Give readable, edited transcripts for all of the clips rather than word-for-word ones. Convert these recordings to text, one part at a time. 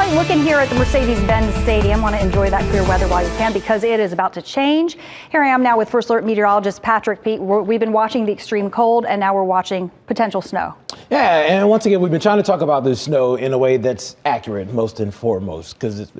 like looking here at the Mercedes-Benz Stadium. Want to enjoy that clear weather while you can, because it is about to change. Here I am now with First Alert meteorologist Patrick Peet. We've been watching the extreme cold, and now we're watching potential snow. Yeah, and once again, we've been trying to talk about the snow in a way that's accurate, most and foremost, because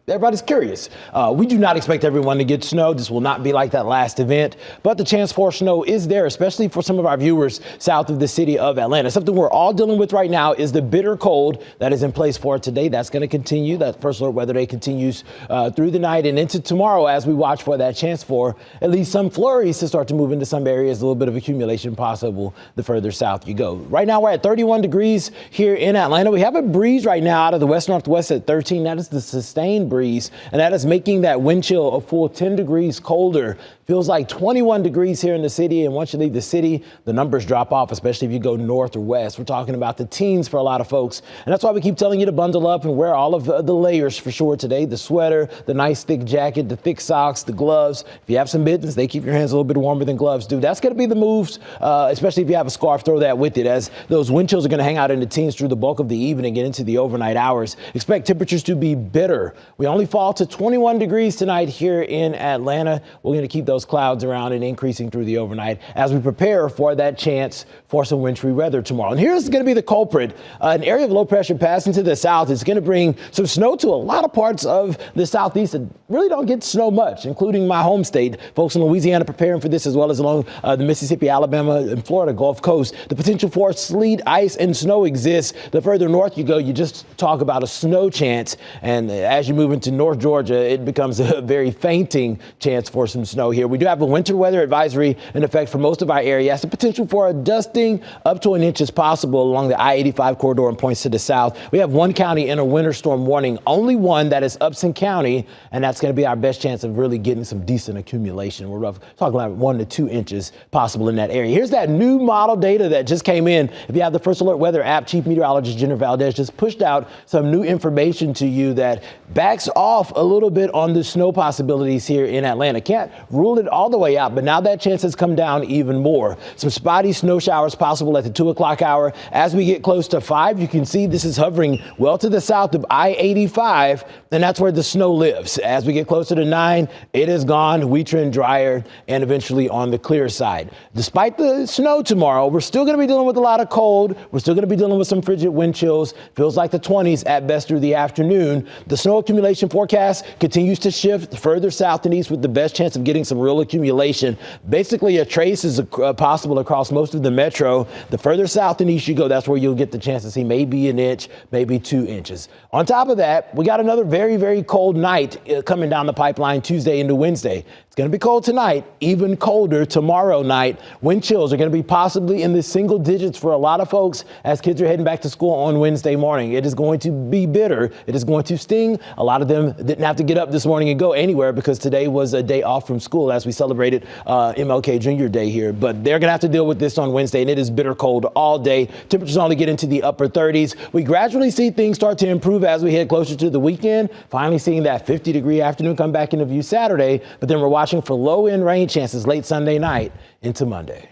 everybody's curious. We do not expect everyone to get snow. This will not be like that last event, but the chance for snow is there, especially for some of our viewers south of the city of Atlanta. Something we're all dealing with right now is the bitter cold that is in place for today. That's going to continue. That First Alert Weather Day continues through the night and into tomorrow as we watch for that chance for at least some flurries to start to move into some areas. A little bit of accumulation possible the further south you go. Right now we're at 31 degrees here in Atlanta. We have a breeze right now out of the west-northwest at 13. That is the sustained breeze, and that is making that wind chill a full 10 degrees colder. Feels like 21 degrees here in the city, and once you leave the city, the numbers drop off, especially if you go north or west. We're talking about the teens for a lot of folks, and that's why we keep telling you to bundle up and wear all of the layers for sure today. The sweater, the nice thick jacket, the thick socks, the gloves. If you have some mittens, they keep your hands a little bit warmer than gloves do. That's going to be the moves, especially if you have a scarf, throw that with it, as those wind chills are going to hang out in the teens through the bulk of the evening and into the overnight hours. Expect temperatures to be bitter. We only fall to 21 degrees tonight here in Atlanta. We're going to keep those clouds around and increasing through the overnight as we prepare for that chance for some wintry weather tomorrow. And here's going to be the culprit. An area of low pressure passing to the south is going to bring some snow to a lot of parts of the southeast that really don't get snow much, including my home state. Folks in Louisiana preparing for this, as well as along the Mississippi, Alabama, and Florida Gulf Coast. The potential for sleet, ice, and snow exists. The further north you go, you just talk about a snow chance. And as you move into North Georgia, it becomes a very fainting chance for some snow here. We do have a winter weather advisory in effect for most of our areas. The potential for a dusting up to an inch is possible along the I-85 corridor and points to the south. We have one county in a winter storm warning, only one, that is Upson County, and that's going to be our best chance of really getting some decent accumulation. We're talking about 1 to 2 inches possible in that area. Here's that new model data that just came in. If you have the First Alert Weather app, Chief Meteorologist Jennifer Valdez just pushed out some new information to you that backs off a little bit on the snow possibilities here in Atlanta. Can't rule it all the way out, but now that chance has come down even more. Some spotty snow showers possible at the 2 o'clock hour. As we get close to 5, you can see this is hovering well to the south of I-85, and that's where the snow lives. As we get closer to 9, it is gone. We trend drier and eventually on the clear side. Despite the snow tomorrow, we're still going to be dealing with a lot of cold. We're still going to be dealing with some frigid wind chills. Feels like the 20s at best through the afternoon. The snow accumulation forecast continues to shift further south and east with the best chance of getting some real accumulation. Basically, a trace is possible across most of the metro. The further south and east you go, that's where you'll get the chance to see maybe an inch, maybe 2 inches. On top of that, we got another very, very cold night coming down the pipeline Tuesday into Wednesday. It's going to be cold tonight, even colder tomorrow night. Wind chills are going to be possibly in the single digits for a lot of folks as kids are heading back to school on Wednesday morning. It is going to be bitter. It is going to sting. A lot of them didn't have to get up this morning and go anywhere because today was a day off from school as we celebrated MLK Jr. Day here. But they're going to have to deal with this on Wednesday, and it is bitter cold all day. Temperatures only get into the upper 30s. We gradually see things start to improve as we head closer to the weekend. Finally seeing that 50-degree afternoon come back into view Saturday, but then we're watching for low-end rain chances late Sunday night into Monday.